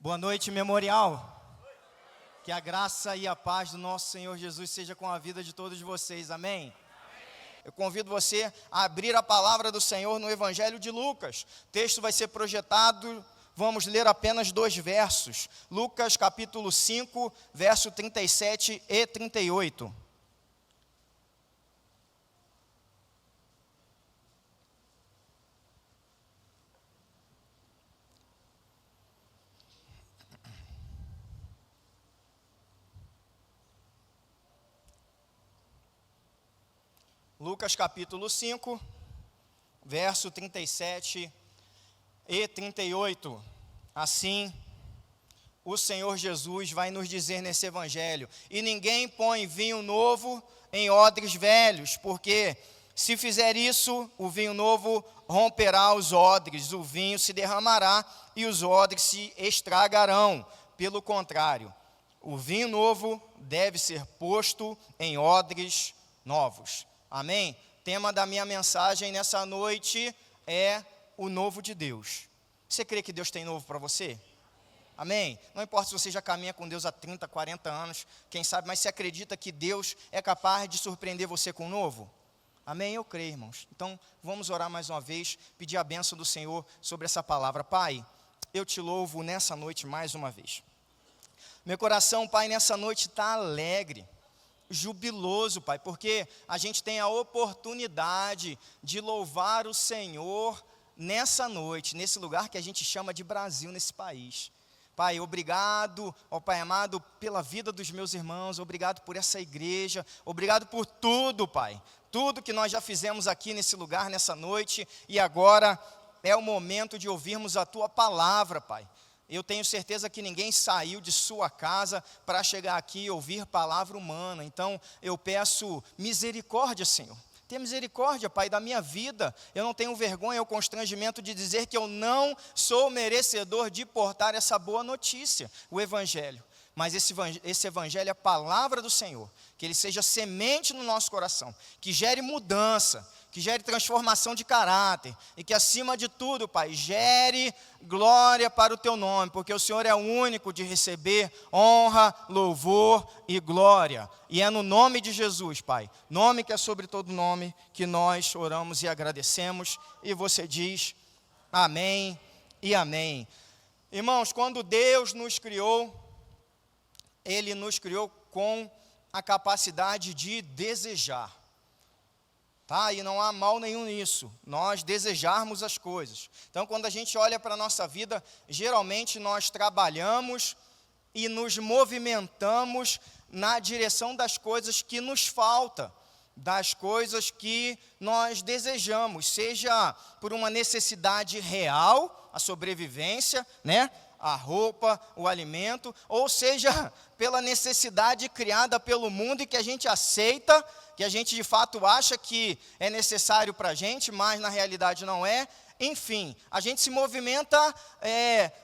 Boa noite, Memorial. Que a graça e a paz do nosso Senhor Jesus seja com a vida de todos vocês, amém? Eu convido você a abrir a palavra do Senhor no Evangelho de Lucas. O texto vai ser projetado, vamos ler apenas 2 versos. Lucas capítulo 5, verso 37 e 38. Lucas capítulo 5, verso 37 e 38. Assim, o Senhor Jesus vai nos dizer nesse evangelho: e ninguém põe vinho novo em odres velhos, porque se fizer isso, o vinho novo romperá os odres, o vinho se derramará e os odres se estragarão. Pelo contrário, o vinho novo deve ser posto em odres novos. Amém? Tema da minha mensagem nessa noite é o novo de Deus. Você crê que Deus tem novo para você? Amém? Não importa se você já caminha com Deus há 30, 40 anos, quem sabe, mas você acredita que Deus é capaz de surpreender você com o novo? Amém? Eu creio, irmãos. Então, vamos orar mais uma vez, pedir a bênção do Senhor sobre essa palavra. Pai, eu te louvo nessa noite mais uma vez. Meu coração, Pai, nessa noite está alegre, jubiloso, Pai, porque a gente tem a oportunidade de louvar o Senhor nessa noite, nesse lugar que a gente chama de Brasil, nesse país. Pai, obrigado, ó Pai amado, pela vida dos meus irmãos, obrigado por essa igreja, obrigado por tudo, Pai, tudo que nós já fizemos aqui nesse lugar, nessa noite, e agora é o momento de ouvirmos a Tua palavra, Pai. Eu tenho certeza que ninguém saiu de sua casa para chegar aqui e ouvir palavra humana. Então, eu peço misericórdia, Senhor. Tenha misericórdia, Pai, da minha vida. Eu não tenho vergonha ou constrangimento de dizer que eu não sou merecedor de portar essa boa notícia, o Evangelho. Mas esse Evangelho é a palavra do Senhor. Que ele seja semente no nosso coração, que gere mudança, que gere transformação de caráter, e que acima de tudo, Pai, gere glória para o Teu nome, porque o Senhor é o único de receber honra, louvor e glória, e é no nome de Jesus, Pai, nome que é sobre todo nome, que nós oramos e agradecemos, e você diz amém e amém. Irmãos, quando Deus nos criou, Ele nos criou com a capacidade de desejar. Tá? E não há mal nenhum nisso, nós desejarmos as coisas. Então, quando a gente olha para a nossa vida, geralmente nós trabalhamos e nos movimentamos na direção das coisas que nos faltam, das coisas que nós desejamos, seja por uma necessidade real, a sobrevivência, né? A roupa, o alimento, ou seja, pela necessidade criada pelo mundo e que a gente aceita, que a gente de fato acha que é necessário para a gente, mas na realidade não é. Enfim, a gente se movimenta,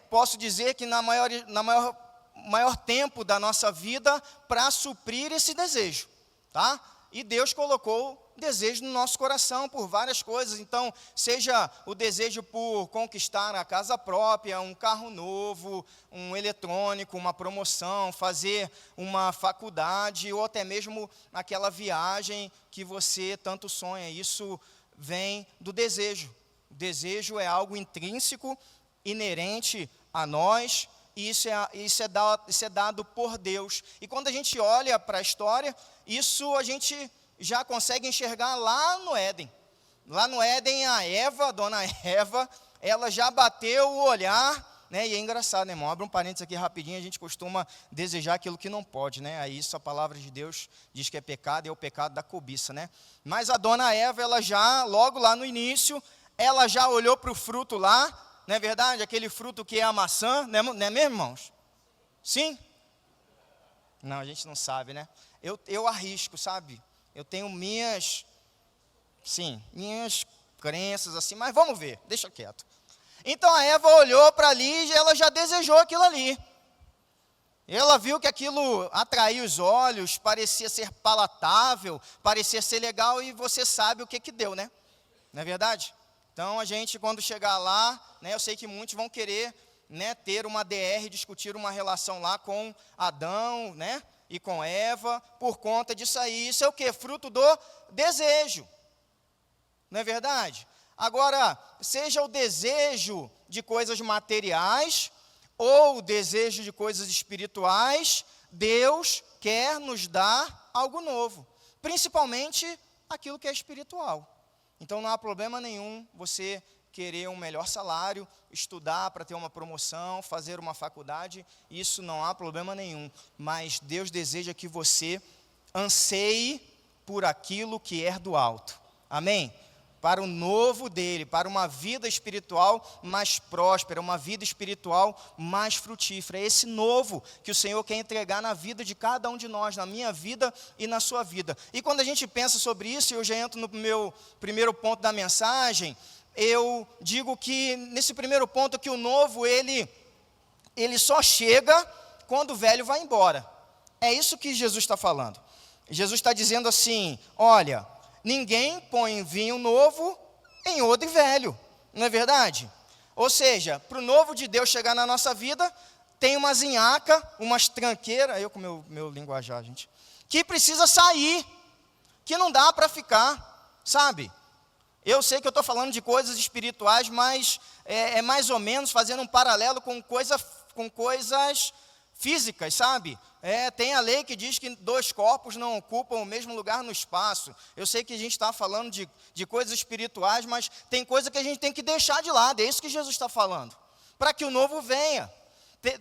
posso dizer que na maior tempo da nossa vida para suprir esse desejo, tá? E Deus colocou desejo no nosso coração por várias coisas. Então, seja o desejo por conquistar a casa própria, um carro novo, um eletrônico, uma promoção, fazer uma faculdade, ou até mesmo aquela viagem que você tanto sonha. Isso vem do desejo. O desejo é algo intrínseco, inerente a nós, e isso é dado por Deus. E quando a gente olha para a história, isso a gente já consegue enxergar lá no Éden. Lá no Éden, a dona Eva, ela já bateu o olhar, né? E é engraçado, né, irmão? Abre um parênteses aqui rapidinho, a gente costuma desejar aquilo que não pode, né? Aí isso a palavra de Deus diz que é pecado, e é o pecado da cobiça, né? Mas a dona Eva, ela já, logo lá no início, ela já olhou para o fruto lá, não é verdade? Aquele fruto que é a maçã, não é mesmo, irmãos? Sim? Não, a gente não sabe, né? Eu arrisco, sabe? Eu tenho minhas crenças assim, mas vamos ver, deixa quieto. Então a Eva olhou para ali e ela já desejou aquilo ali. Ela viu que aquilo atraía os olhos, parecia ser palatável, parecia ser legal, e você sabe o que deu, né? Não é verdade? Então a gente, quando chegar lá, né, eu sei que muitos vão querer né, ter uma DR, discutir uma relação lá com Adão, né, e com Eva, por conta disso aí. Isso é o quê? Fruto do desejo. Não é verdade? Agora, seja o desejo de coisas materiais ou o desejo de coisas espirituais, Deus quer nos dar algo novo, principalmente aquilo que é espiritual. Então não há problema nenhum você querer um melhor salário, estudar para ter uma promoção, fazer uma faculdade, isso não há problema nenhum, mas Deus deseja que você anseie por aquilo que é do alto. Amém? Para o novo dele, para uma vida espiritual mais próspera, uma vida espiritual mais frutífera. É esse novo que o Senhor quer entregar na vida de cada um de nós, na minha vida e na sua vida. E quando a gente pensa sobre isso, eu já entro no meu primeiro ponto da mensagem, eu digo que nesse primeiro ponto que o novo, ele só chega quando o velho vai embora. É isso que Jesus está falando. Jesus está dizendo assim, olha, ninguém põe vinho novo em odre velho, não é verdade? Ou seja, para o novo de Deus chegar na nossa vida, tem uma zinhaca, umas tranqueiras, eu com meu linguajar, gente, que precisa sair, que não dá para ficar, sabe? Eu sei que eu estou falando de coisas espirituais, mas é mais ou menos fazendo um paralelo com coisas físicas, sabe? Tem a lei que diz que 2 corpos não ocupam o mesmo lugar no espaço. Eu sei que a gente está falando de coisas espirituais, mas tem coisa que a gente tem que deixar de lado. É isso que Jesus está falando. Para que o novo venha.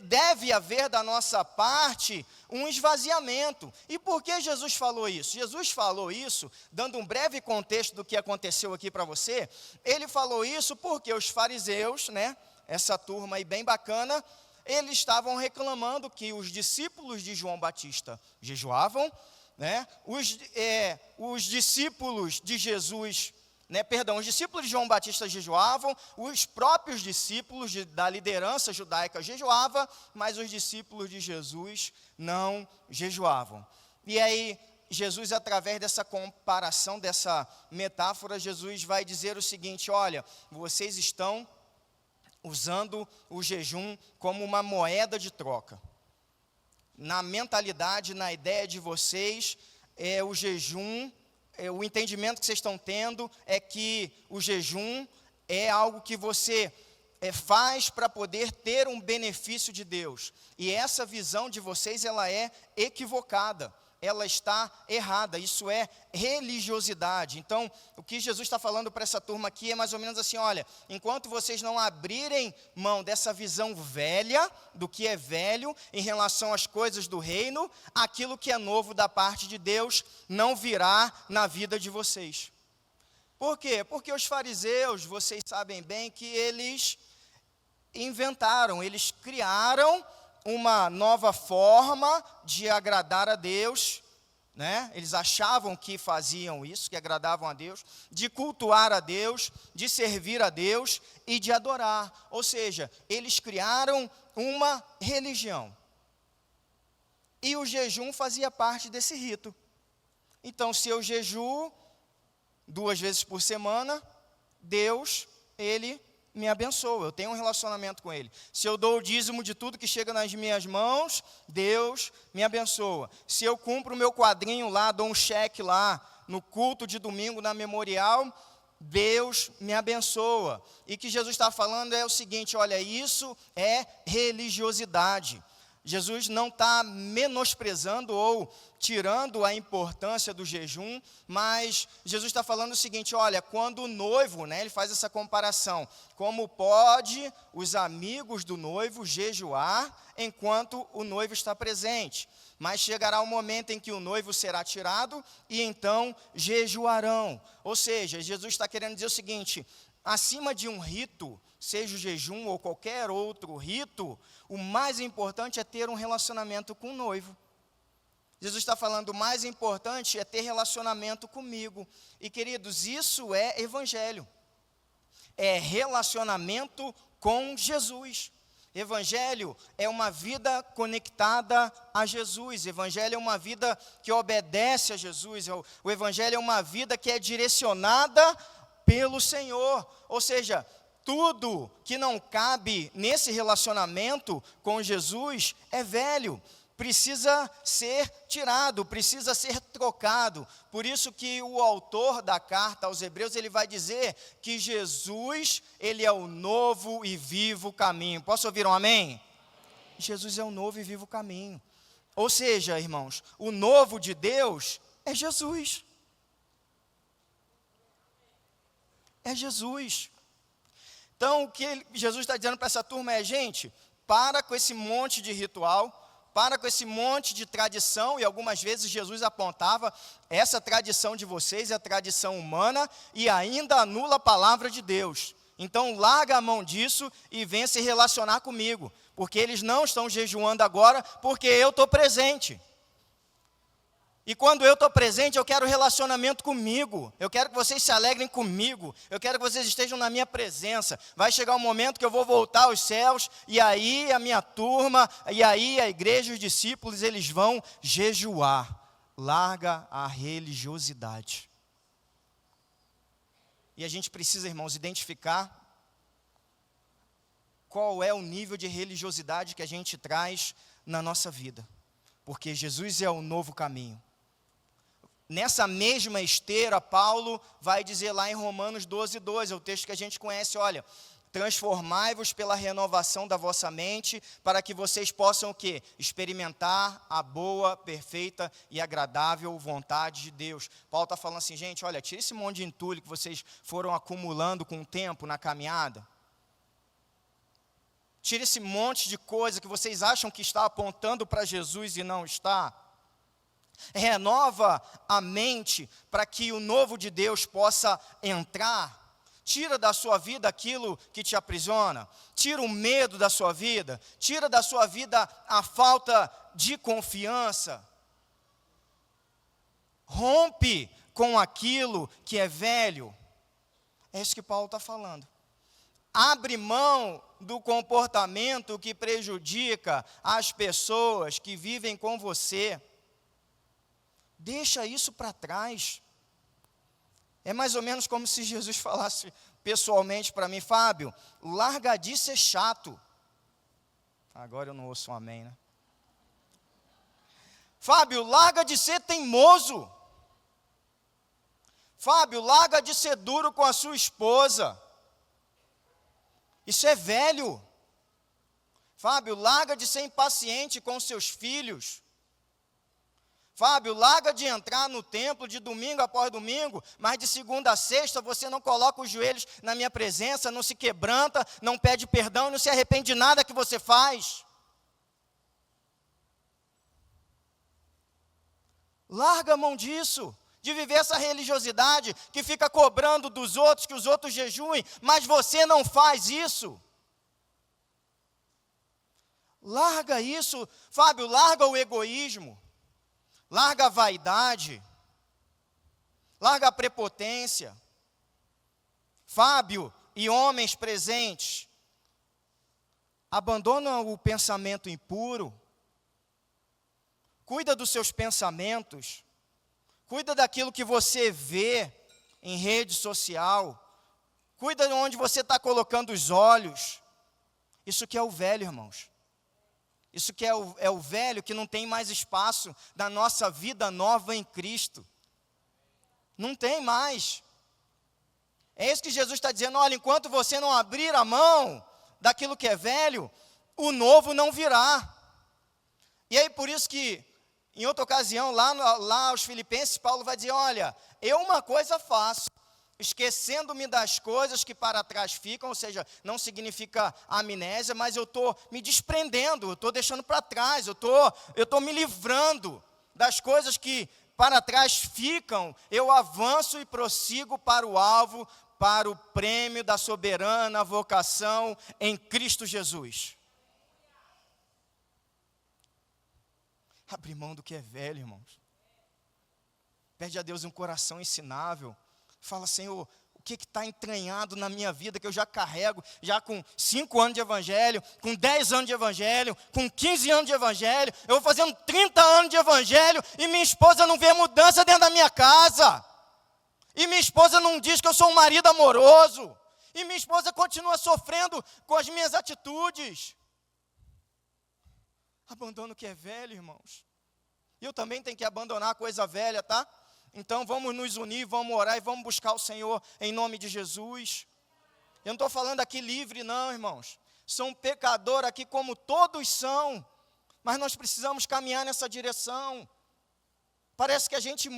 Deve haver da nossa parte um esvaziamento. E por que Jesus falou isso? Jesus falou isso, dando um breve contexto do que aconteceu aqui para você. Ele falou isso porque os fariseus, né, essa turma aí bem bacana, eles estavam reclamando que os discípulos de João Batista jejuavam, né? Os discípulos de Jesus, os discípulos de João Batista jejuavam, os próprios discípulos da liderança judaica jejuavam, mas os discípulos de Jesus não jejuavam. E aí, Jesus, através dessa comparação, dessa metáfora, Jesus vai dizer o seguinte, olha, vocês estão usando o jejum como uma moeda de troca. Na mentalidade, na ideia de vocês, o jejum, o entendimento que vocês estão tendo é que o jejum é algo que você faz para poder ter um benefício de Deus. E essa visão de vocês, ela é equivocada. Ela está errada, isso é religiosidade. Então, o que Jesus está falando para essa turma aqui é mais ou menos assim, olha, enquanto vocês não abrirem mão dessa visão velha, do que é velho, em relação às coisas do reino, aquilo que é novo da parte de Deus não virá na vida de vocês. Por quê? Porque os fariseus, vocês sabem bem que eles inventaram, eles criaram uma nova forma de agradar a Deus, né? Eles achavam que faziam isso, que agradavam a Deus, de cultuar a Deus, de servir a Deus e de adorar. Ou seja, eles criaram uma religião. E o jejum fazia parte desse rito. Então, se eu jejuo 2 vezes por semana, Deus, Ele me abençoa, eu tenho um relacionamento com Ele. Se eu dou o dízimo de tudo que chega nas minhas mãos, Deus me abençoa. Se eu cumpro o meu quadrinho lá, dou um cheque lá, no culto de domingo, na memorial, Deus me abençoa. E o que Jesus está falando é o seguinte, olha, isso é religiosidade. Jesus não está menosprezando ou tirando a importância do jejum, mas Jesus está falando o seguinte, olha, quando o noivo, né, ele faz essa comparação, como pode os amigos do noivo jejuar enquanto o noivo está presente? Mas chegará o momento em que o noivo será tirado e então jejuarão. Ou seja, Jesus está querendo dizer o seguinte, acima de um rito, seja o jejum ou qualquer outro rito, o mais importante é ter um relacionamento com o noivo. Jesus está falando, o mais importante é ter relacionamento comigo. E queridos, isso é evangelho. É relacionamento com Jesus. Evangelho é uma vida conectada a Jesus. Evangelho é uma vida que obedece a Jesus. O Evangelho é uma vida que é direcionada pelo Senhor. Ou seja, tudo que não cabe nesse relacionamento com Jesus é velho, precisa ser tirado, precisa ser trocado. Por isso que o autor da carta aos Hebreus, ele vai dizer que Jesus, ele é o novo e vivo caminho. Posso ouvir um amém? Jesus é o novo e vivo caminho. Ou seja, irmãos, o novo de Deus é Jesus. É Jesus. Então, o que Jesus está dizendo para essa turma é, gente, para com esse monte de ritual, para com esse monte de tradição, e algumas vezes Jesus apontava, essa tradição de vocês é a tradição humana, e ainda anula a palavra de Deus. Então, larga a mão disso e venha se relacionar comigo, porque eles não estão jejuando agora, porque eu estou presente. E quando eu estou presente, eu quero relacionamento comigo. Eu quero que vocês se alegrem comigo. Eu quero que vocês estejam na minha presença. Vai chegar um momento que eu vou voltar aos céus, e aí a minha turma, e aí a igreja, os discípulos, eles vão jejuar. Larga a religiosidade. E a gente precisa, irmãos, identificar qual é o nível de religiosidade que a gente traz na nossa vida. Porque Jesus é o novo caminho. Nessa mesma esteira, Paulo vai dizer lá em Romanos 12:2, é o texto que a gente conhece, olha, transformai-vos pela renovação da vossa mente, para que vocês possam o quê? Experimentar a boa, perfeita e agradável vontade de Deus. Paulo está falando assim, gente, olha, tira esse monte de entulho que vocês foram acumulando com o tempo na caminhada. Tira esse monte de coisa que vocês acham que está apontando para Jesus e não está. Renova a mente para que o novo de Deus possa entrar. Tira da sua vida aquilo que te aprisiona. Tira o medo da sua vida. Tira da sua vida a falta de confiança. Rompe com aquilo que é velho. É isso que Paulo está falando. Abre mão do comportamento que prejudica as pessoas que vivem com você. Deixa isso para trás. É mais ou menos como se Jesus falasse pessoalmente para mim, Fábio, larga de ser chato. Agora eu não ouço um amém, né? Fábio, larga de ser teimoso. Fábio, larga de ser duro com a sua esposa. Isso é velho. Fábio, larga de ser impaciente com seus filhos. Fábio, larga de entrar no templo de domingo após domingo, mas de segunda a sexta você não coloca os joelhos na minha presença, não se quebranta, não pede perdão, não se arrepende de nada que você faz. Larga a mão disso, de viver essa religiosidade que fica cobrando dos outros, que os outros jejuem, mas você não faz isso. Larga isso, Fábio, larga o egoísmo. Larga a vaidade, larga a prepotência. Fábio e homens presentes, abandona o pensamento impuro, cuida dos seus pensamentos, cuida daquilo que você vê em rede social, cuida de onde você está colocando os olhos. Isso que é o velho, irmãos. Isso que é o velho que não tem mais espaço na nossa vida nova em Cristo. Não tem mais. É isso que Jesus está dizendo, olha, enquanto você não abrir a mão daquilo que é velho, o novo não virá. E aí por isso que, em outra ocasião, lá aos Filipenses, Paulo vai dizer, olha, eu uma coisa faço, esquecendo-me das coisas que para trás ficam, ou seja, não significa amnésia, mas eu estou me desprendendo, eu estou deixando para trás, eu estou me livrando das coisas que para trás ficam, eu avanço e prossigo para o alvo, para o prêmio da soberana vocação em Cristo Jesus. Abre mão do que é velho, irmãos. Pede a Deus um coração ensinável. Fala, Senhor, o que está entranhado na minha vida, que eu já carrego, já com 5 anos de evangelho, com 10 anos de evangelho, com 15 anos de evangelho, eu vou fazendo 30 anos de evangelho, e minha esposa não vê mudança dentro da minha casa, e minha esposa não diz que eu sou um marido amoroso, e minha esposa continua sofrendo com as minhas atitudes. Abandona o que é velho, irmãos. E eu também tenho que abandonar a coisa velha, tá? Então vamos nos unir, vamos orar e vamos buscar o Senhor em nome de Jesus. Eu não estou falando aqui livre não, irmãos. Sou um pecador aqui como todos são, mas nós precisamos caminhar nessa direção. Parece que a gente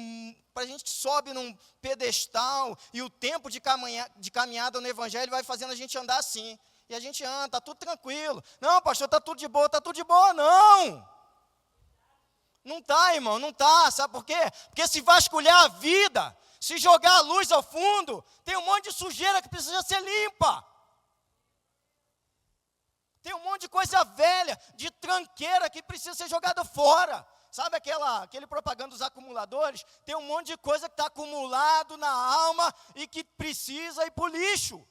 sobe num pedestal e o tempo de caminhada no Evangelho vai fazendo a gente andar assim. E a gente anda, está tudo tranquilo. Não, pastor, está tudo de boa, não. Não está, irmão, não está. Sabe por quê? Porque se vasculhar a vida, se jogar a luz ao fundo, tem um monte de sujeira que precisa ser limpa. Tem um monte de coisa velha, de tranqueira que precisa ser jogada fora. Sabe aquele propaganda dos acumuladores? Tem um monte de coisa que está acumulado na alma e que precisa ir para o lixo.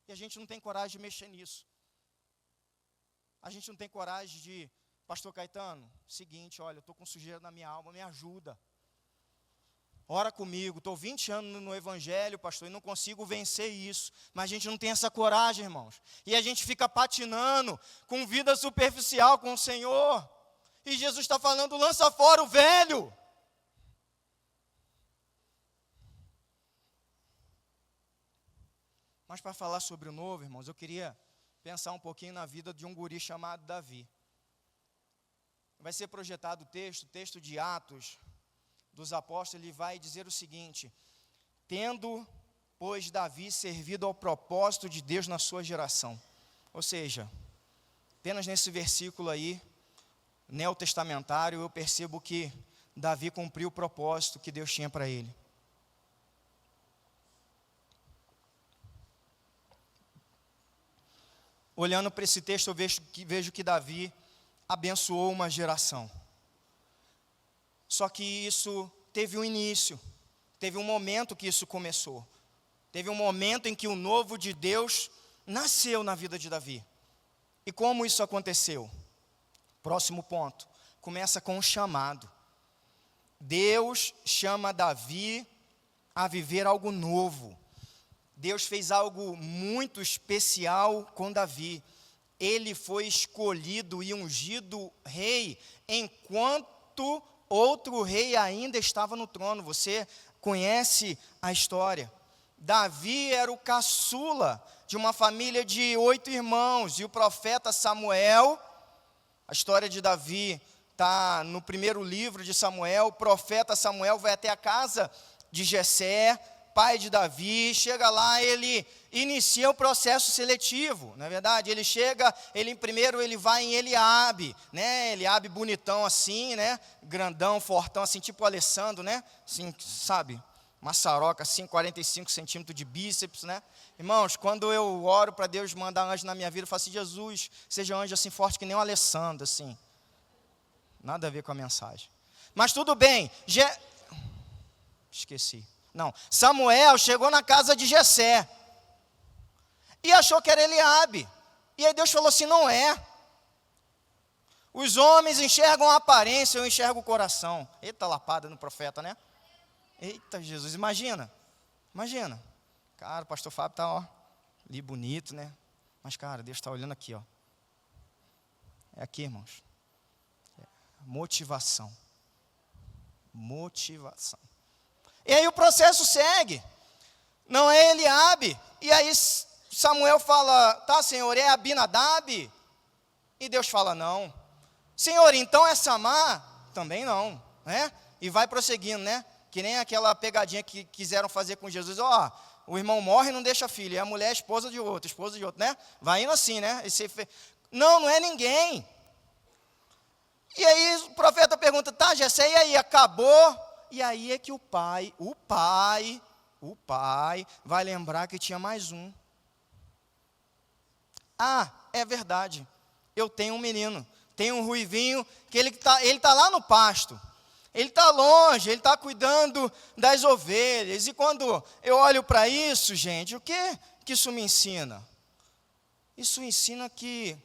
E a gente não tem coragem de mexer nisso. A gente não tem coragem de, pastor Caetano, seguinte, olha, eu estou com sujeira na minha alma, me ajuda. Ora comigo, estou 20 anos no Evangelho, pastor, e não consigo vencer isso. Mas a gente não tem essa coragem, irmãos. E a gente fica patinando com vida superficial com o Senhor. E Jesus está falando, lança fora o velho. Mas para falar sobre o novo, irmãos, eu queria pensar um pouquinho na vida de um guri chamado Davi. Vai ser projetado o texto de Atos dos Apóstolos, ele vai dizer o seguinte: tendo, pois, Davi servido ao propósito de Deus na sua geração. Ou seja, apenas nesse versículo aí, neotestamentário, eu percebo que Davi cumpriu o propósito que Deus tinha para ele. Olhando para esse texto, eu vejo que Davi abençoou uma geração. Só que isso teve um início, teve um momento que isso começou. Teve um momento em que o novo de Deus nasceu na vida de Davi. E como isso aconteceu? Próximo ponto, começa com um chamado. Deus chama Davi a viver algo novo. Deus fez algo muito especial com Davi. Ele foi escolhido e ungido rei enquanto outro rei ainda estava no trono. Você conhece a história. Davi era o caçula de uma família de 8 irmãos. E o profeta Samuel, a história de Davi está no primeiro livro de Samuel. O profeta Samuel vai até a casa de Jessé, pai de Davi. Chega lá, ele inicia o processo seletivo, não é verdade? Ele chega, primeiro ele vai em Eliabe, né? Eliabe bonitão assim, né? Grandão, fortão assim, tipo o Alessandro, né? Assim, sabe? Maçaroca assim, 45 centímetros de bíceps, né? Irmãos, quando eu oro para Deus mandar anjo na minha vida, eu falo assim, Jesus, seja um anjo assim forte que nem o Alessandro, assim. Nada a ver com a mensagem. Mas tudo bem, esqueci. Não, Samuel chegou na casa de Jessé e achou que era Eliabe. E aí Deus falou assim, não é. Os homens enxergam a aparência, eu enxergo o coração. Eita lapada no profeta, né? Eita Jesus, imagina. Cara, o pastor Fábio está, ó, ali bonito, né? Mas, cara, Deus está olhando aqui, ó. É aqui, irmãos. Motivação. E aí o processo segue. Não é Eliabe. E aí Samuel fala, tá, Senhor, é Abinadab? E Deus fala, não. Senhor, então é Samar? Também não, né? E vai prosseguindo, né? Que nem aquela pegadinha que quiseram fazer com Jesus. Ó, o irmão morre e não deixa filho. E a mulher é esposa de outro, né? Vai indo assim, né? Não é ninguém. E aí o profeta pergunta, tá, Jessé, e aí, acabou? E aí é que o pai vai lembrar que tinha mais um. Ah, é verdade, eu tenho um menino, tenho um ruivinho, que ele tá lá no pasto, ele está longe, ele está cuidando das ovelhas. E quando eu olho para isso, gente, o que isso me ensina? Isso ensina que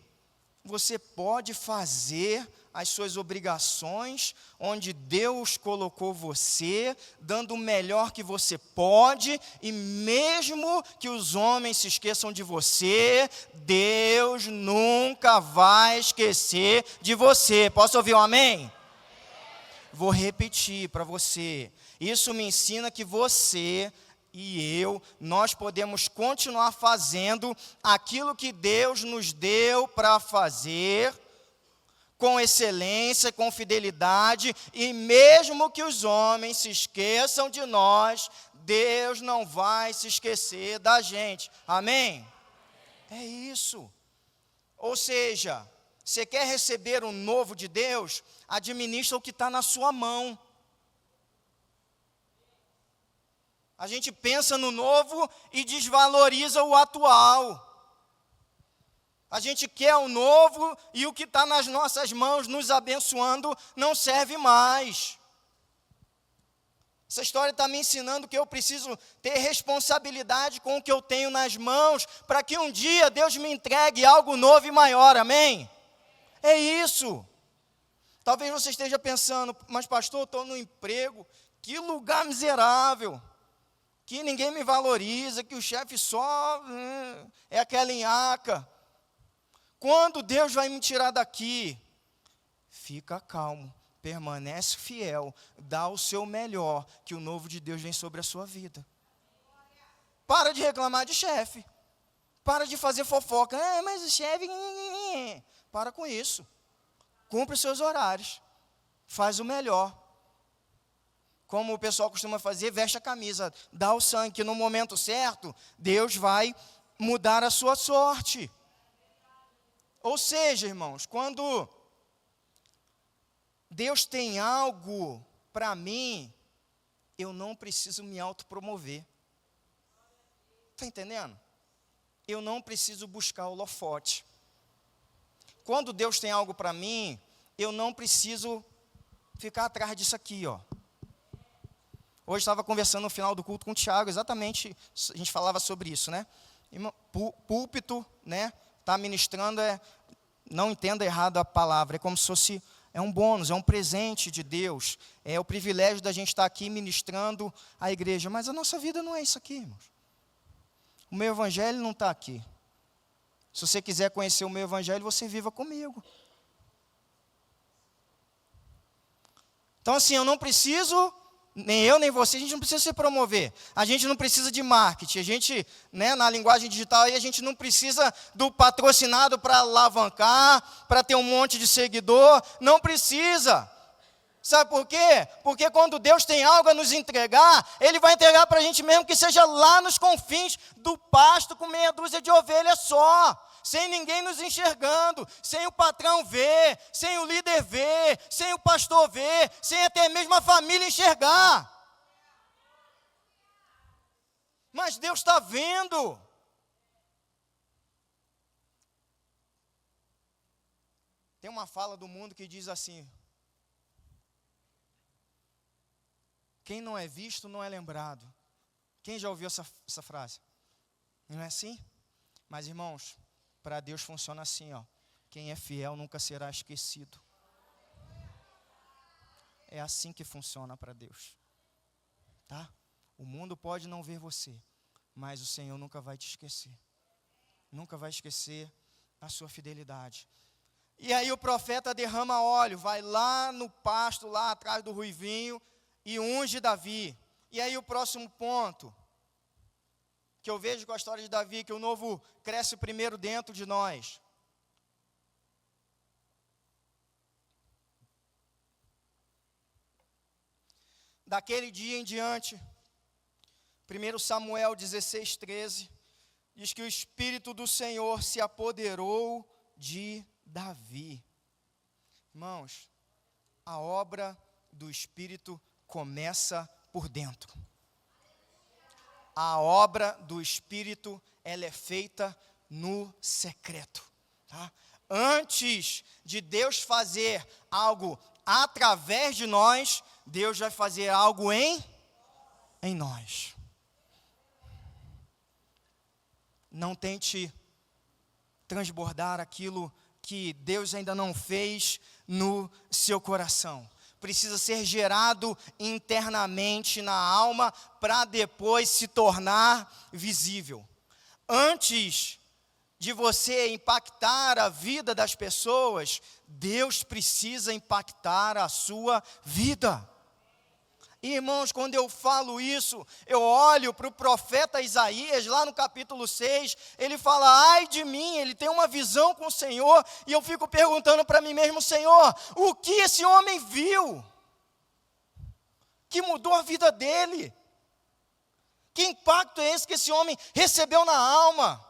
você pode fazer as suas obrigações, onde Deus colocou você, dando o melhor que você pode, e mesmo que os homens se esqueçam de você, Deus nunca vai esquecer de você. Posso ouvir um amém? Vou repetir para você. Isso me ensina que você e eu, nós podemos continuar fazendo aquilo que Deus nos deu para fazer, com excelência, com fidelidade, e mesmo que os homens se esqueçam de nós, Deus não vai se esquecer da gente. Amém? É isso. Ou seja, você quer receber o novo de Deus? Administra o que está na sua mão. A gente pensa no novo e desvaloriza o atual. A gente quer o novo e o que está nas nossas mãos nos abençoando não serve mais. Essa história está me ensinando que eu preciso ter responsabilidade com o que eu tenho nas mãos, para que um dia Deus me entregue algo novo e maior, amém? É isso. Talvez você esteja pensando, mas pastor, eu estou no emprego, que lugar miserável, que ninguém me valoriza, que o chefe só é aquela nhaca. Quando Deus vai me tirar daqui? Fica calmo, permanece fiel, dá o seu melhor, que o novo de Deus vem sobre a sua vida. Para de reclamar de chefe, para de fazer fofoca, mas o chefe... Para com isso, cumpre os seus horários, faz o melhor. Como o pessoal costuma fazer, veste a camisa, dá o sangue, que no momento certo, Deus vai mudar a sua sorte. Ou seja, irmãos, quando Deus tem algo para mim, eu não preciso me autopromover. Está entendendo? Eu não preciso buscar holofote. Quando Deus tem algo para mim, eu não preciso ficar atrás disso aqui, ó. Hoje estava conversando no final do culto com o Tiago, exatamente, a gente falava sobre isso, né? Púlpito, né? Está ministrando, não entenda errado a palavra, é como se fosse, é um bônus, é um presente de Deus, é o privilégio da gente estar aqui ministrando a igreja, mas a nossa vida não é isso aqui, irmãos. O meu evangelho não está aqui. Se você quiser conhecer o meu evangelho, você viva comigo. Então assim, eu não preciso... Nem eu, nem você, a gente não precisa se promover. A gente não precisa de marketing. A gente, né, na linguagem digital, aí, a gente não precisa do patrocinado para alavancar, para ter um monte de seguidor. Não precisa. Sabe por quê? Porque quando Deus tem algo a nos entregar, Ele vai entregar para a gente mesmo que seja lá nos confins do pasto, com meia dúzia de ovelhas só. Sem ninguém nos enxergando, sem o patrão ver, sem o líder ver, sem o pastor ver, sem até mesmo a família enxergar. Mas Deus está vendo. Tem uma fala do mundo que diz assim: quem não é visto não é lembrado. Quem já ouviu essa frase? Não é assim? Mas, irmãos, para Deus funciona assim, ó. Quem é fiel nunca será esquecido. É assim que funciona para Deus. Tá? O mundo pode não ver você, mas o Senhor nunca vai te esquecer. Nunca vai esquecer a sua fidelidade. E aí o profeta derrama óleo, vai lá no pasto, lá atrás do ruivinho, e unge Davi. E aí o próximo ponto que eu vejo com a história de Davi, que o novo cresce primeiro dentro de nós. Daquele dia em diante, 1 Samuel 16:13, diz que o Espírito do Senhor se apoderou de Davi. Irmãos, a obra do Espírito começa por dentro. A obra do Espírito, ela é feita no secreto. Tá? Antes de Deus fazer algo através de nós, Deus vai fazer algo em nós. Não tente transbordar aquilo que Deus ainda não fez no seu coração. Precisa ser gerado internamente na alma para depois se tornar visível. Antes de você impactar a vida das pessoas, Deus precisa impactar a sua vida. Irmãos, quando eu falo isso, eu olho para o profeta Isaías, lá no capítulo 6, ele fala, ai de mim, ele tem uma visão com o Senhor, e eu fico perguntando para mim mesmo, Senhor, o que esse homem viu? Que mudou a vida dele? Que impacto é esse que esse homem recebeu na alma?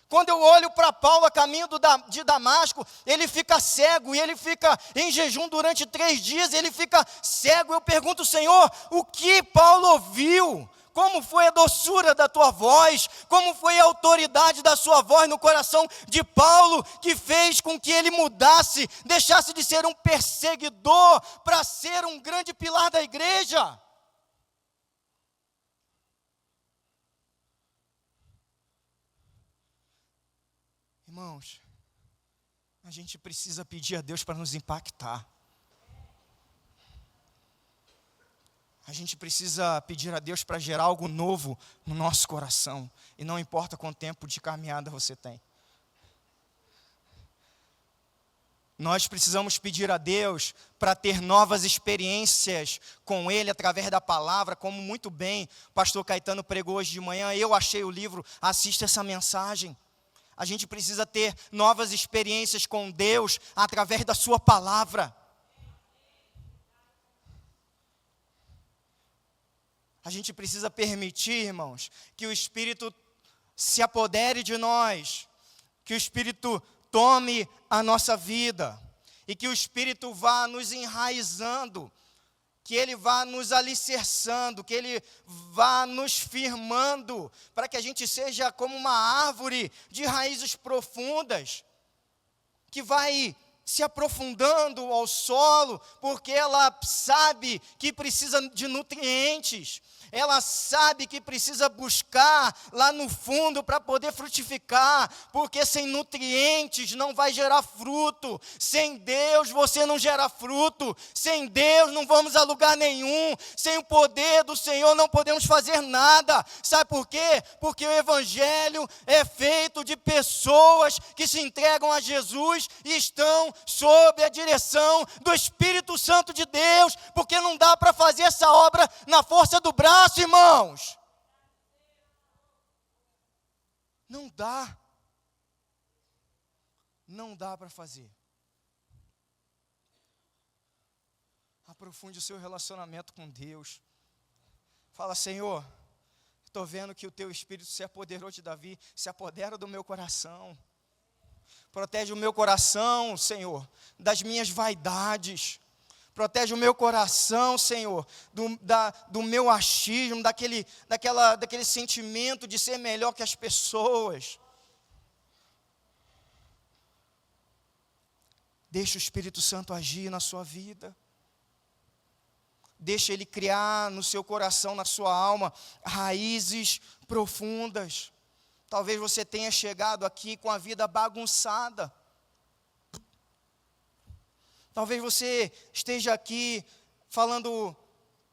Quando eu olho para Paulo a caminho de Damasco, ele fica cego, e ele fica em jejum durante 3 dias, ele fica cego. Eu pergunto, Senhor, o que Paulo ouviu? Como foi a doçura da tua voz? Como foi a autoridade da sua voz no coração de Paulo, que fez com que ele mudasse, deixasse de ser um perseguidor, para ser um grande pilar da igreja? Irmãos, a gente precisa pedir a Deus para nos impactar. A gente precisa pedir a Deus para gerar algo novo no nosso coração. E não importa quanto tempo de caminhada você tem. Nós precisamos pedir a Deus para ter novas experiências com Ele através da palavra, como muito bem o pastor Caetano pregou hoje de manhã. Eu achei o livro, assista essa mensagem. A gente precisa ter novas experiências com Deus através da sua palavra. A gente precisa permitir, irmãos, que o Espírito se apodere de nós, que o Espírito tome a nossa vida, e que o Espírito vá nos enraizando, que Ele vá nos alicerçando, que Ele vá nos firmando, para que a gente seja como uma árvore de raízes profundas, que vai se aprofundando ao solo, porque ela sabe que precisa de nutrientes, ela sabe que precisa buscar lá no fundo para poder frutificar, porque sem nutrientes não vai gerar fruto, sem Deus você não gera fruto, sem Deus não vamos a lugar nenhum, sem o poder do Senhor não podemos fazer nada. Sabe por quê? Porque o Evangelho é feito de pessoas que se entregam a Jesus e estão sob a direção do Espírito Santo de Deus, porque não dá para fazer essa obra na força do braço, irmãos. Não dá. Não dá para fazer. Aprofunde o seu relacionamento com Deus. Fala, Senhor, estou vendo que o teu Espírito se apoderou de Davi, se apodera do meu coração. Protege o meu coração, Senhor, das minhas vaidades. Protege o meu coração, Senhor, do meu achismo, daquele sentimento de ser melhor que as pessoas. Deixa o Espírito Santo agir na sua vida. Deixa Ele criar no seu coração, na sua alma, raízes profundas. Talvez você tenha chegado aqui com a vida bagunçada. Talvez você esteja aqui falando,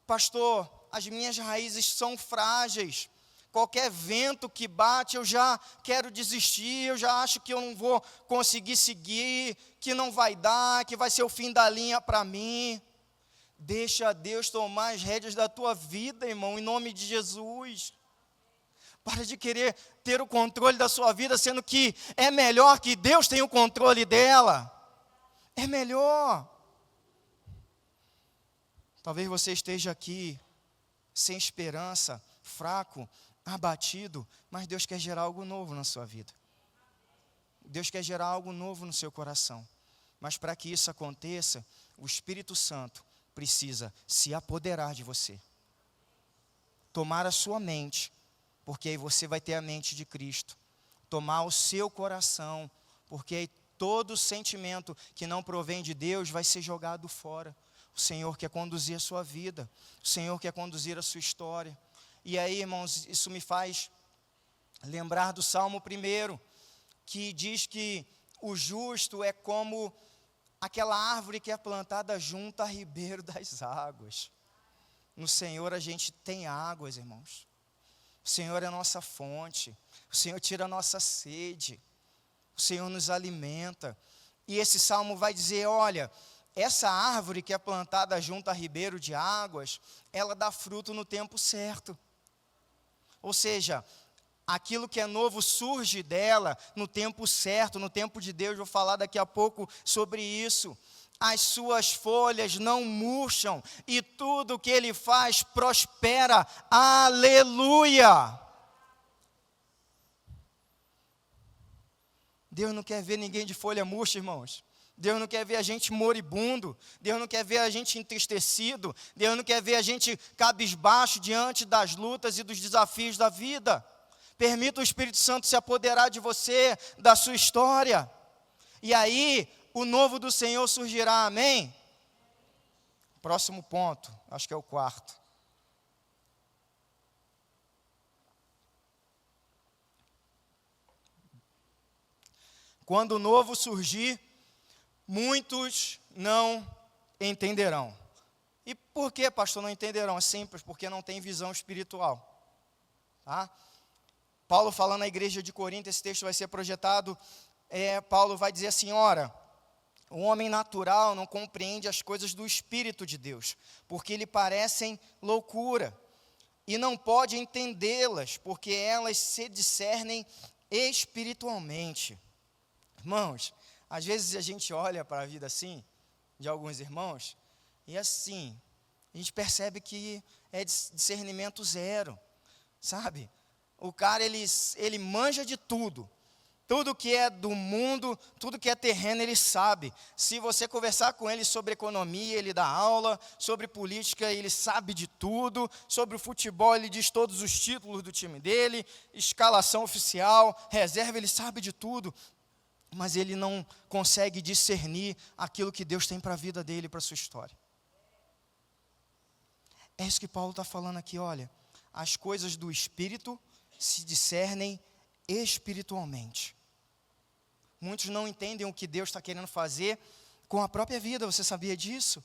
pastor, as minhas raízes são frágeis. Qualquer vento que bate, eu já quero desistir, eu já acho que eu não vou conseguir seguir, que não vai dar, que vai ser o fim da linha para mim. Deixa Deus tomar as rédeas da tua vida, irmão, em nome de Jesus. Para de querer ter o controle da sua vida, sendo que é melhor que Deus tenha o controle dela. É melhor. Talvez você esteja aqui sem esperança, fraco, abatido, mas Deus quer gerar algo novo na sua vida. Deus quer gerar algo novo no seu coração. Mas para que isso aconteça, o Espírito Santo precisa se apoderar de você. Tomar a sua mente, porque aí você vai ter a mente de Cristo. Tomar o seu coração, porque aí todo sentimento que não provém de Deus vai ser jogado fora. O Senhor quer conduzir a sua vida. O Senhor quer conduzir a sua história. E aí, irmãos, isso me faz lembrar do Salmo 1, que diz que o justo é como aquela árvore que é plantada junto a ribeiro das águas. No Senhor a gente tem águas, irmãos. O Senhor é a nossa fonte. O Senhor tira a nossa sede. O Senhor nos alimenta. E esse salmo vai dizer, olha, essa árvore que é plantada junto a ribeiro de águas, ela dá fruto no tempo certo. Ou seja, aquilo que é novo surge dela no tempo certo, no tempo de Deus. Vou falar daqui a pouco sobre isso. As suas folhas não murcham e tudo que ele faz prospera. Aleluia! Deus não quer ver ninguém de folha murcha, irmãos. Deus não quer ver a gente moribundo. Deus não quer ver a gente entristecido. Deus não quer ver a gente cabisbaixo diante das lutas e dos desafios da vida. Permita o Espírito Santo se apoderar de você, da sua história. E aí, o novo do Senhor surgirá, amém? Próximo ponto, acho que é o quarto. Quando o novo surgir, muitos não entenderão. E por que, pastor, não entenderão? É simples, porque não tem visão espiritual. Tá? Paulo falando à igreja de Corinto, esse texto vai ser projetado, Paulo vai dizer assim, ora, o homem natural não compreende as coisas do Espírito de Deus, porque lhe parecem loucura, e não pode entendê-las, porque elas se discernem espiritualmente. Irmãos, às vezes a gente olha para a vida assim, de alguns irmãos, e assim, a gente percebe que é discernimento zero, sabe? O cara, ele manja de tudo. Tudo que é do mundo, tudo que é terreno, ele sabe. Se você conversar com ele sobre economia, ele dá aula. Sobre política, ele sabe de tudo. Sobre o futebol, ele diz todos os títulos do time dele. Escalação oficial, reserva, ele sabe de tudo. Mas ele não consegue discernir aquilo que Deus tem para a vida dele, para a sua história. É isso que Paulo está falando aqui, olha. As coisas do Espírito se discernem espiritualmente. Muitos não entendem o que Deus está querendo fazer com a própria vida, você sabia disso?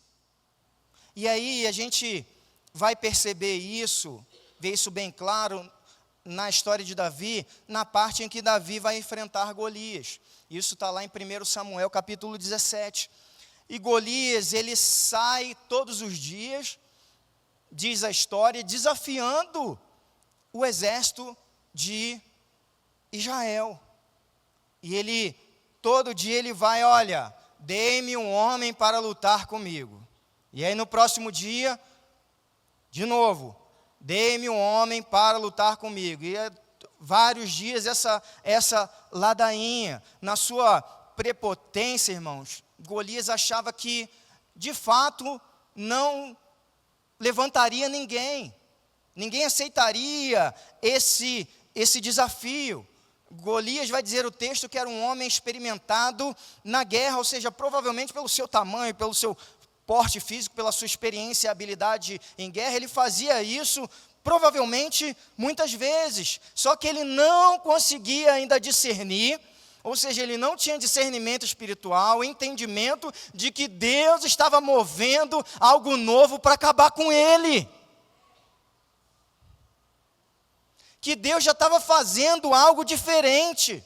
E aí a gente vai perceber isso, ver isso bem claro na história de Davi, na parte em que Davi vai enfrentar Golias. Isso está lá em 1 Samuel capítulo 17. E Golias, ele sai todos os dias, diz a história, desafiando o exército de Israel. E ele, todo dia ele vai, olha, dê-me um homem para lutar comigo. E aí no próximo dia, de novo, dê-me um homem para lutar comigo. E vários dias essa ladainha. Na sua prepotência, irmãos, Golias achava que, de fato, não levantaria ninguém. Ninguém aceitaria esse desafio. Golias vai dizer o texto que era um homem experimentado na guerra, ou seja, provavelmente pelo seu tamanho, pelo seu porte físico, pela sua experiência e habilidade em guerra, ele fazia isso provavelmente muitas vezes, só que ele não conseguia ainda discernir, ou seja, ele não tinha discernimento espiritual, entendimento de que Deus estava movendo algo novo para acabar com ele. Que Deus já estava fazendo algo diferente.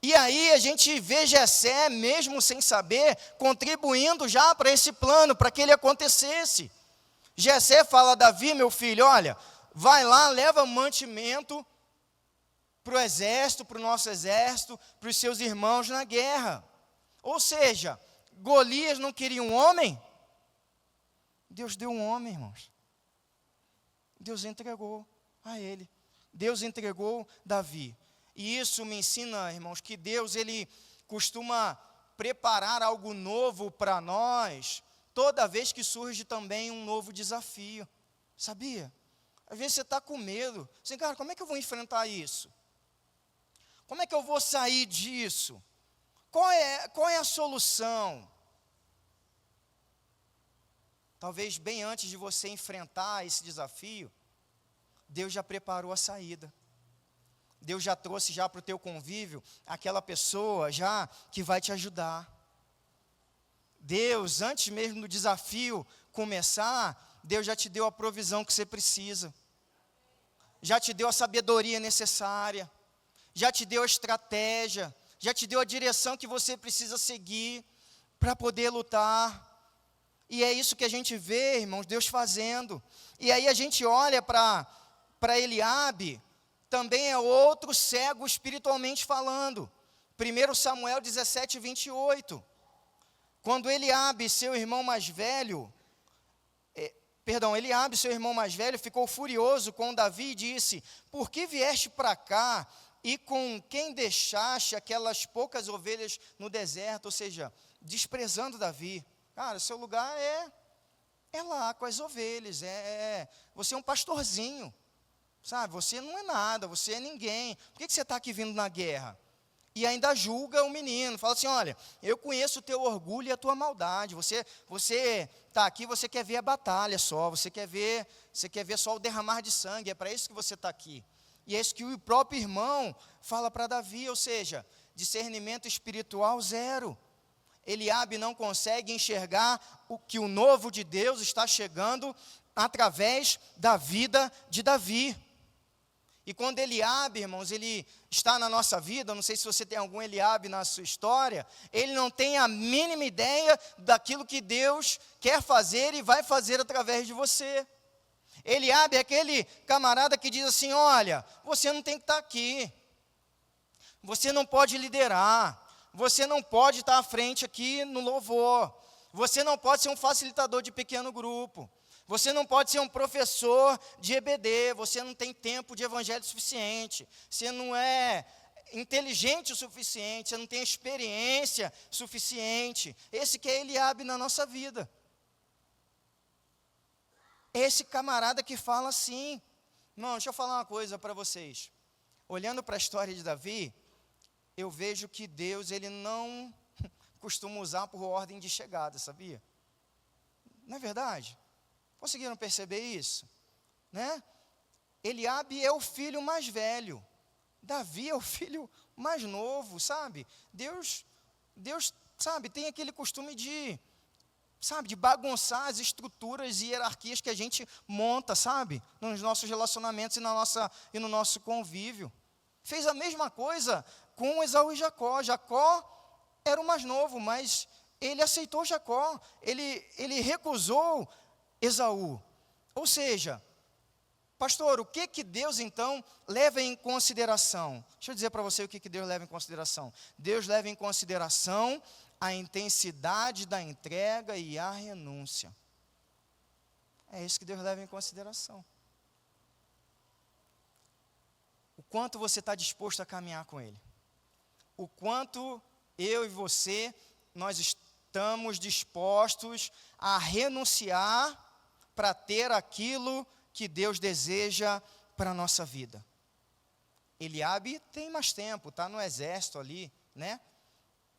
E aí a gente vê Jessé, mesmo sem saber, contribuindo já para esse plano, para que ele acontecesse. Jessé fala a Davi, meu filho, olha, vai lá, leva mantimento para o exército, para o nosso exército, para os seus irmãos na guerra. Ou seja, Golias não queria um homem? Deus deu um homem, irmãos. Deus entregou a ele. Deus entregou Davi. E isso me ensina, irmãos, que Deus, ele costuma preparar algo novo para nós, toda vez que surge também um novo desafio. Sabia? Às vezes você está com medo. Assim, cara, como é que eu vou enfrentar isso? Como é que eu vou sair disso? Qual é a solução? Talvez bem antes de você enfrentar esse desafio, Deus já preparou a saída. Deus já trouxe já para o teu convívio aquela pessoa já que vai te ajudar. Deus, antes mesmo do desafio começar, Deus já te deu a provisão que você precisa. Já te deu a sabedoria necessária. Já te deu a estratégia. Já te deu a direção que você precisa seguir para poder lutar. E é isso que a gente vê, irmãos, Deus fazendo. E aí a gente olha para Eliabe, também é outro cego espiritualmente falando. 1 Samuel 17, 28. Quando Eliabe, seu irmão mais velho, ficou furioso com Davi e disse: por que vieste para cá e com quem deixaste aquelas poucas ovelhas no deserto? Ou seja, desprezando Davi. Cara, seu lugar é lá com as ovelhas, você é um pastorzinho, sabe? Você não é nada, você é ninguém. Por que você está aqui vindo na guerra? E ainda julga o menino, fala assim: olha, eu conheço o teu orgulho e a tua maldade, você está aqui, você quer ver a batalha só, você quer ver só o derramar de sangue, é para isso que você está aqui. E é isso que o próprio irmão fala para Davi, ou seja, discernimento espiritual zero. Eliabe não consegue enxergar o que o novo de Deus está chegando através da vida de Davi. E quando Eliabe, irmãos, ele está na nossa vida, não sei se você tem algum Eliabe na sua história, ele não tem a mínima ideia daquilo que Deus quer fazer e vai fazer através de você. Eliabe é aquele camarada que diz assim: olha, você não tem que estar aqui, você não pode liderar, você não pode estar à frente aqui no louvor, você não pode ser um facilitador de pequeno grupo, você não pode ser um professor de EBD, você não tem tempo de evangelho suficiente, você não é inteligente o suficiente, você não tem experiência suficiente. Esse que é Eliabe na nossa vida. Esse camarada que fala assim. Não, deixa eu falar uma coisa para vocês. Olhando para a história de Davi, eu vejo que Deus, ele não costuma usar por ordem de chegada, sabia? Não é verdade? Conseguiram perceber isso? Né? Eliabe é o filho mais velho. Davi é o filho mais novo, sabe? Deus, sabe, tem aquele costume de bagunçar as estruturas e hierarquias que a gente monta, sabe? Nos nossos relacionamentos e no nosso convívio. Fez a mesma coisa com Esaú e Jacó. Jacó era o mais novo, mas ele aceitou Jacó. Ele recusou Esaú. Ou seja, pastor, o que Deus então leva em consideração? Deixa eu dizer para você o que Deus leva em consideração. Deus leva em consideração a intensidade da entrega e a renúncia. É isso que Deus leva em consideração. O quanto você está disposto a caminhar com Ele. O quanto eu e você, nós estamos dispostos a renunciar para ter aquilo que Deus deseja para a nossa vida. Eliabe tem mais tempo, está no exército ali, né?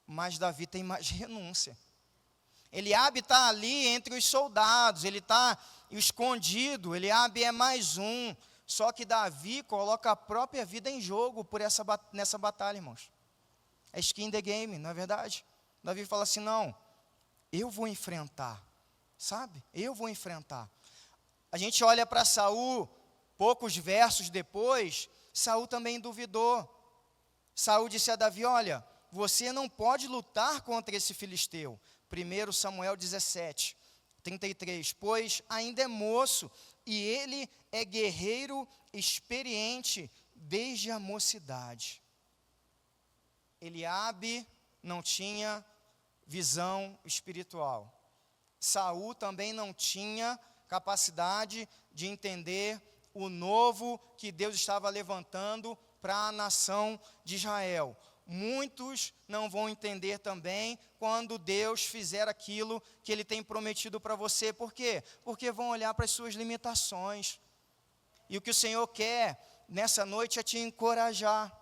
Mas Davi tem mais renúncia. Eliabe está ali entre os soldados, ele está escondido, Eliabe é mais um. Só que Davi coloca a própria vida em jogo nessa batalha, irmãos. É skin in the game, não é verdade? Davi fala assim: não, eu vou enfrentar, sabe? Eu vou enfrentar. A gente olha para Saul, poucos versos depois, Saul também duvidou. Saul disse a Davi: olha, você não pode lutar contra esse filisteu. 1 Samuel 17, 33, pois ainda é moço, e ele é guerreiro experiente desde a mocidade. Eliabe não tinha visão espiritual. Saul também não tinha capacidade de entender o novo que Deus estava levantando para a nação de Israel. Muitos não vão entender também quando Deus fizer aquilo que Ele tem prometido para você. Por quê? Porque vão olhar para as suas limitações. E o que o Senhor quer nessa noite é te encorajar.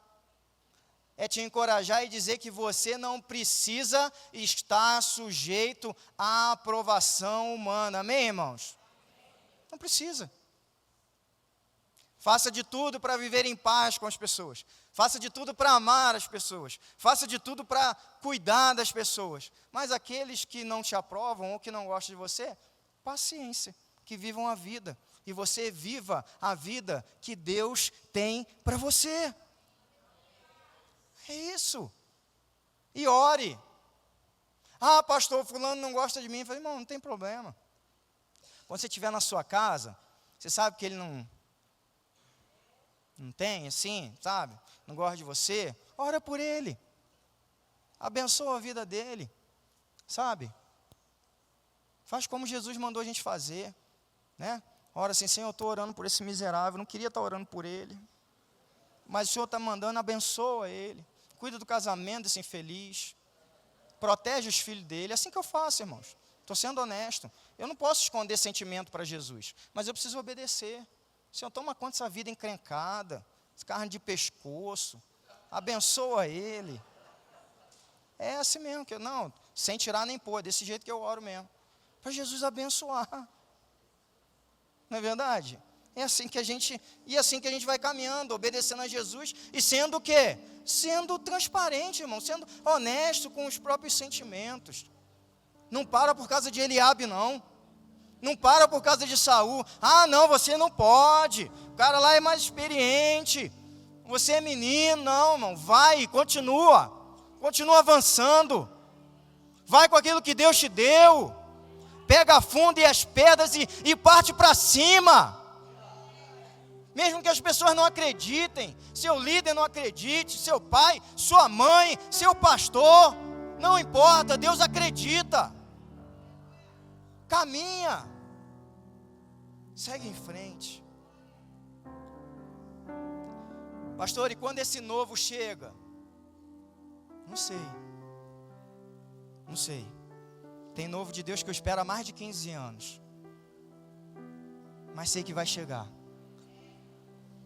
É te encorajar e dizer que você não precisa estar sujeito à aprovação humana. Amém, irmãos? Não precisa. Faça de tudo para viver em paz com as pessoas. Faça de tudo para amar as pessoas. Faça de tudo para cuidar das pessoas. Mas aqueles que não te aprovam ou que não gostam de você, paciência, que vivam a vida. E você viva a vida que Deus tem para você. É isso. E ore. Ah, pastor, fulano não gosta de mim. Eu falei, irmão, não tem problema. Quando você estiver na sua casa, você sabe que ele não tem, assim, sabe? Não gosta de você. Ora por ele. Abençoa a vida dele. Sabe? Faz como Jesus mandou a gente fazer. Né? Ora assim, Senhor, eu estou orando por esse miserável. Não queria estar orando por ele. Mas o Senhor está mandando, abençoa ele. Cuida do casamento desse infeliz. Protege os filhos dele. É assim que eu faço, irmãos. Estou sendo honesto. Eu não posso esconder sentimento para Jesus. Mas eu preciso obedecer. Senhor, toma conta dessa vida encrencada. Carne de pescoço. Abençoa ele. É assim mesmo. Não, sem tirar nem pôr. Desse jeito que eu oro mesmo. Para Jesus abençoar. Não é verdade? É assim que a gente vai caminhando, obedecendo a Jesus e sendo o quê? Sendo transparente, irmão, sendo honesto com os próprios sentimentos. Não para por causa de Eliabe, não. Não para por causa de Saul. Ah, não, você não pode. O cara lá é mais experiente. Você é menino, não, irmão. Vai, continua. Continua avançando. Vai com aquilo que Deus te deu. Pega a funda e as pedras e parte para cima. Mesmo que as pessoas não acreditem, seu líder não acredite, seu pai, sua mãe, seu pastor, não importa, Deus acredita. Caminha. Segue em frente. Pastor, e quando esse novo chega? Não sei. Não sei. Tem novo de Deus que eu espero há mais de 15 anos. Mas sei que vai chegar.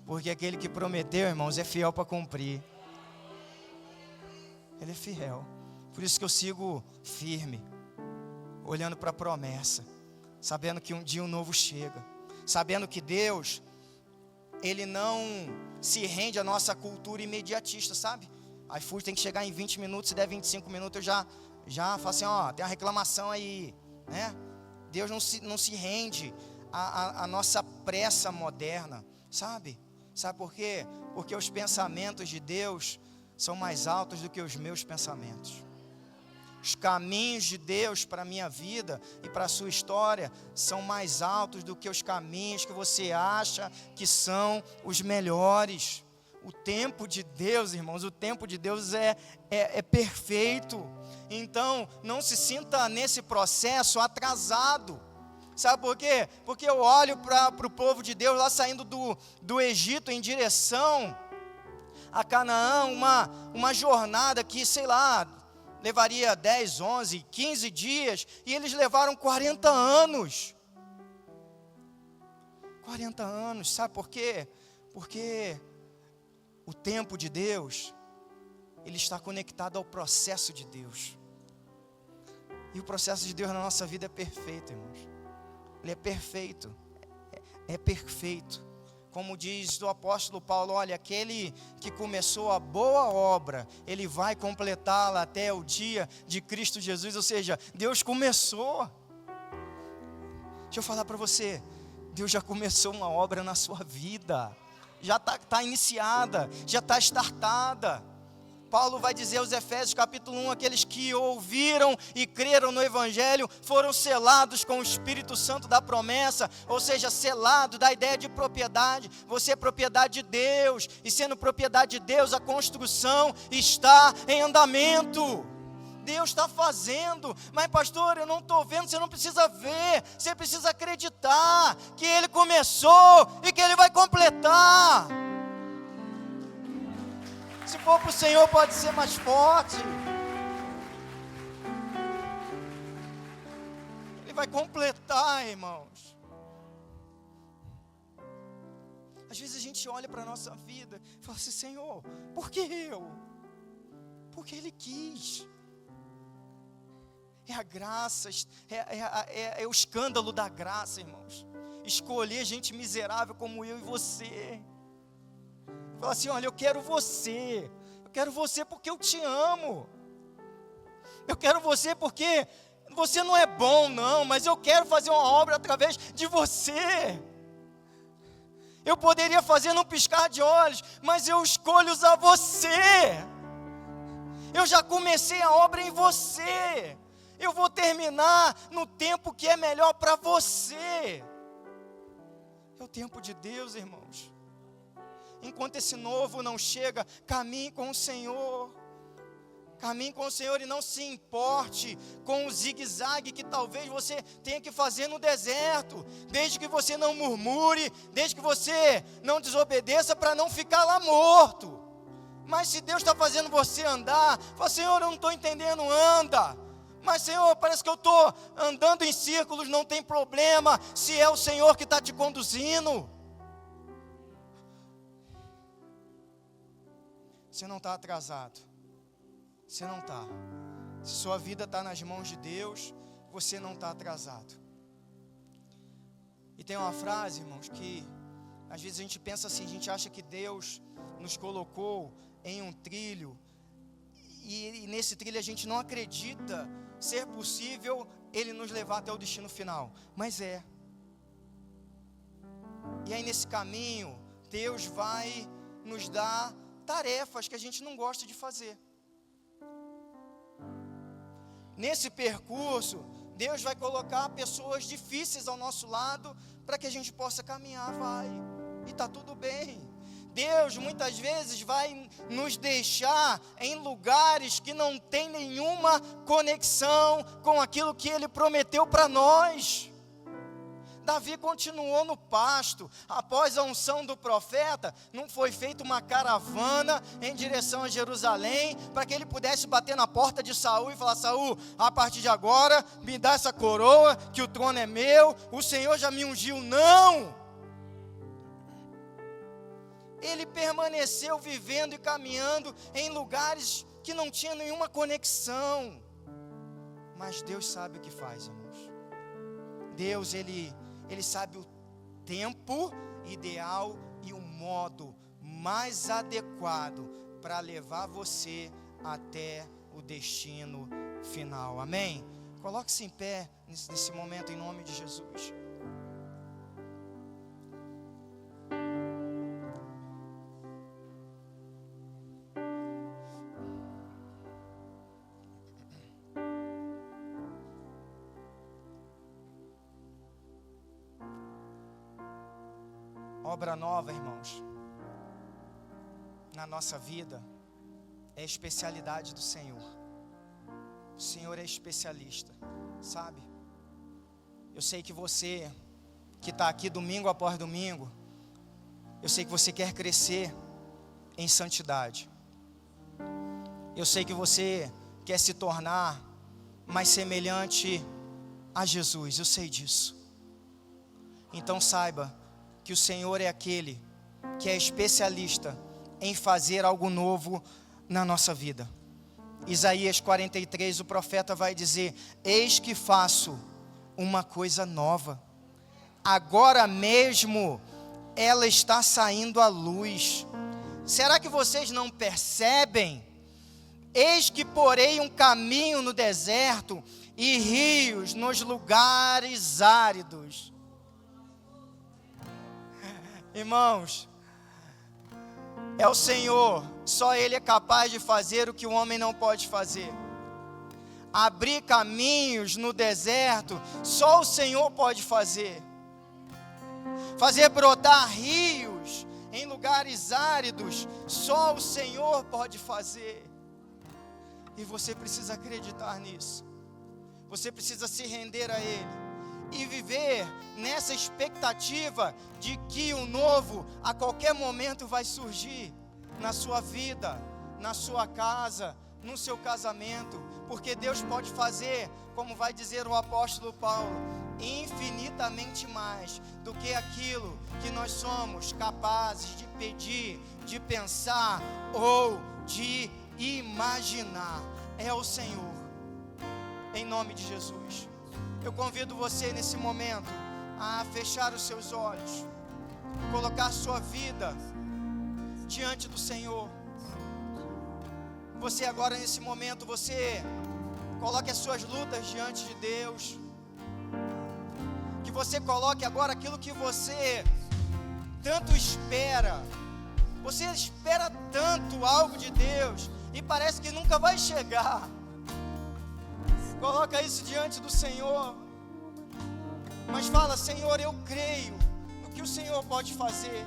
Porque aquele que prometeu, irmãos, é fiel para cumprir. Ele é fiel. Por isso que eu sigo firme, olhando para a promessa, sabendo que um dia um novo chega, sabendo que Deus, Ele não se rende à nossa cultura imediatista, sabe? iFood tem que chegar em 20 minutos, se der 25 minutos eu já falo assim, ó, tem uma reclamação aí, né? Deus não se rende à nossa pressa moderna, sabe? Sabe por quê? Porque os pensamentos de Deus são mais altos do que os meus pensamentos. Os caminhos de Deus para a minha vida e para a sua história são mais altos do que os caminhos que você acha que são os melhores. O tempo de Deus, irmãos, o tempo de Deus é perfeito. Então, não se sinta nesse processo atrasado. Sabe por quê? Porque eu olho para o povo de Deus lá saindo do Egito em direção a Canaã, uma jornada que, sei lá, levaria 10, 11, 15 dias, e eles levaram 40 anos. 40 anos, sabe por quê? Porque o tempo de Deus, ele está conectado ao processo de Deus. E o processo de Deus na nossa vida é perfeito, irmãos. Ele é perfeito, é perfeito. Como diz o apóstolo Paulo, olha, aquele que começou a boa obra, ele vai completá-la até o dia de Cristo Jesus, ou seja, Deus começou. Deixa eu falar para você, Deus já começou uma obra na sua vida, já está iniciada, já está startada. Paulo vai dizer aos Efésios capítulo 1, aqueles que ouviram e creram no Evangelho, foram selados com o Espírito Santo da promessa, ou seja, selado da ideia de propriedade. Você é propriedade de Deus, e sendo propriedade de Deus, a construção está em andamento. Deus está fazendo, mas pastor, eu não estou vendo. Você não precisa ver, você precisa acreditar que Ele começou e que Ele vai completar. Se for para o Senhor, pode ser mais forte. Ele vai completar, irmãos. Às vezes a gente olha para a nossa vida e fala assim, Senhor, por que eu? Porque Ele quis. É a graça, é o escândalo da graça, irmãos. escolher gente miserável como eu e você. Fala assim: olha, eu quero você porque eu te amo. Eu quero você porque você não é bom, não, mas eu quero fazer uma obra através de você. Eu poderia fazer num piscar de olhos, mas eu escolho usar você. Eu já comecei a obra em você. Eu vou terminar no tempo que é melhor para você. É o tempo de Deus, irmãos. Enquanto esse novo não chega, caminhe com o Senhor. Caminhe com o Senhor e não se importe com o zigue-zague que talvez você tenha que fazer no deserto. Desde que você não murmure, desde que você não desobedeça para não ficar lá morto. Mas se Deus está fazendo você andar, fala: Senhor, eu não estou entendendo, anda. Mas Senhor, parece que eu estou andando em círculos, não tem problema, se é o Senhor que está te conduzindo. Você não está atrasado. Você não está. Se sua vida está nas mãos de Deus, você não está atrasado. E tem uma frase, irmãos, que às vezes a gente pensa assim, a gente acha que Deus nos colocou em um trilho, e nesse trilho a gente não acredita ser possível Ele nos levar até o destino final, mas é. E aí nesse caminho, Deus vai nos dar tarefas que a gente não gosta de fazer. Nesse percurso, Deus vai colocar pessoas difíceis ao nosso lado, para que a gente possa caminhar, e está tudo bem. Deus muitas vezes vai nos deixar em lugares que não tem nenhuma conexão com aquilo que Ele prometeu para nós. Davi continuou no pasto. Após a unção do profeta, não foi feita uma caravana em direção a Jerusalém, para que ele pudesse bater na porta de Saul e falar: Saul, a partir de agora, me dá essa coroa, que o trono é meu, o Senhor já me ungiu. Não! Ele permaneceu vivendo e caminhando em lugares que não tinha nenhuma conexão. Mas Deus sabe o que faz, irmãos. Deus, Ele sabe o tempo ideal e o modo mais adequado para levar você até o destino final. Amém? Coloque-se em pé nesse momento em nome de Jesus. Obra nova, irmãos, na nossa vida é especialidade do Senhor. O Senhor é especialista, sabe? Eu sei que você que está aqui domingo após domingo, eu sei que você quer crescer em santidade. Eu sei que você quer se tornar mais semelhante a Jesus, eu sei disso. Então saiba que o Senhor é aquele que é especialista em fazer algo novo na nossa vida. Isaías 43, o profeta vai dizer: eis que faço uma coisa nova, agora mesmo ela está saindo à luz. Será que vocês não percebem? Eis que porei um caminho no deserto e rios nos lugares áridos. Irmãos, é o Senhor, só Ele é capaz de fazer o que o homem não pode fazer. Abrir caminhos no deserto, só o Senhor pode fazer. Fazer brotar rios em lugares áridos, só o Senhor pode fazer. E você precisa acreditar nisso. Você precisa se render a Ele e viver nessa expectativa de que o novo a qualquer momento vai surgir na sua vida, na sua casa, no seu casamento, porque Deus pode fazer, como vai dizer o apóstolo Paulo, infinitamente mais do que aquilo que nós somos capazes de pedir, de pensar ou de imaginar. É o Senhor, em nome de Jesus. Eu convido você nesse momento a fechar os seus olhos, colocar sua vida diante do Senhor. Você agora, nesse momento, você coloque as suas lutas diante de Deus. Que você coloque agora aquilo que você tanto espera. Você espera tanto algo de Deus e parece que nunca vai chegar. Coloca isso diante do Senhor. Mas fala: Senhor, eu creio no que o Senhor pode fazer.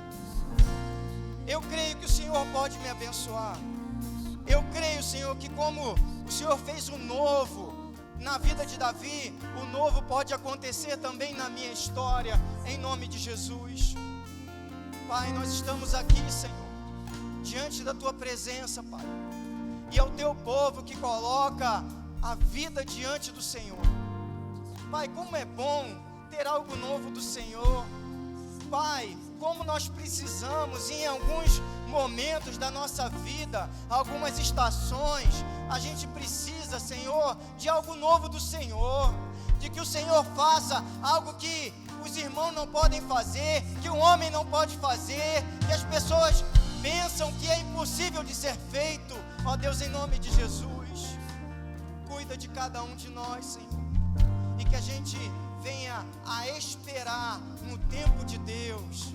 Eu creio que o Senhor pode me abençoar. Eu creio, Senhor, que como o Senhor fez o novo na vida de Davi, o novo pode acontecer também na minha história, em nome de Jesus. Pai, nós estamos aqui, Senhor, diante da Tua presença, Pai. E é o Teu povo que coloca a vida diante do Senhor. Pai, como é bom ter algo novo do Senhor. Pai, como nós precisamos, em alguns momentos da nossa vida, algumas estações, a gente precisa, Senhor, de algo novo do Senhor, de que o Senhor faça algo que os irmãos não podem fazer, que o homem não pode fazer, que as pessoas pensam que é impossível de ser feito. Ó Deus, em nome de Jesus, cuida de cada um de nós, Senhor, e que a gente venha a esperar no tempo de Deus,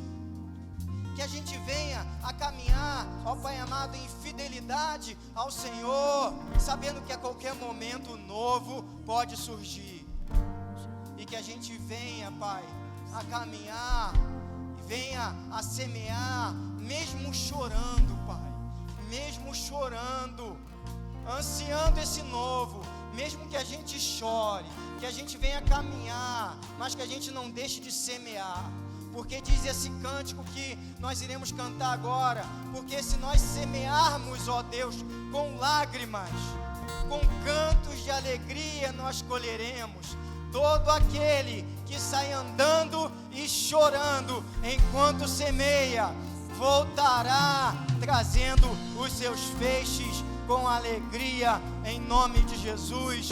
que a gente venha a caminhar, ó Pai amado, em fidelidade ao Senhor, sabendo que a qualquer momento novo pode surgir, e que a gente venha, Pai, a caminhar, venha a semear, mesmo chorando, Pai, mesmo chorando, ansiando esse novo, mesmo que a gente chore, que a gente venha caminhar, mas que a gente não deixe de semear, porque diz esse cântico que nós iremos cantar agora, porque se nós semearmos, ó Deus, com lágrimas, com cantos de alegria nós colheremos. Todo aquele que sai andando e chorando enquanto semeia, voltará trazendo os seus feixes com alegria, em nome de Jesus.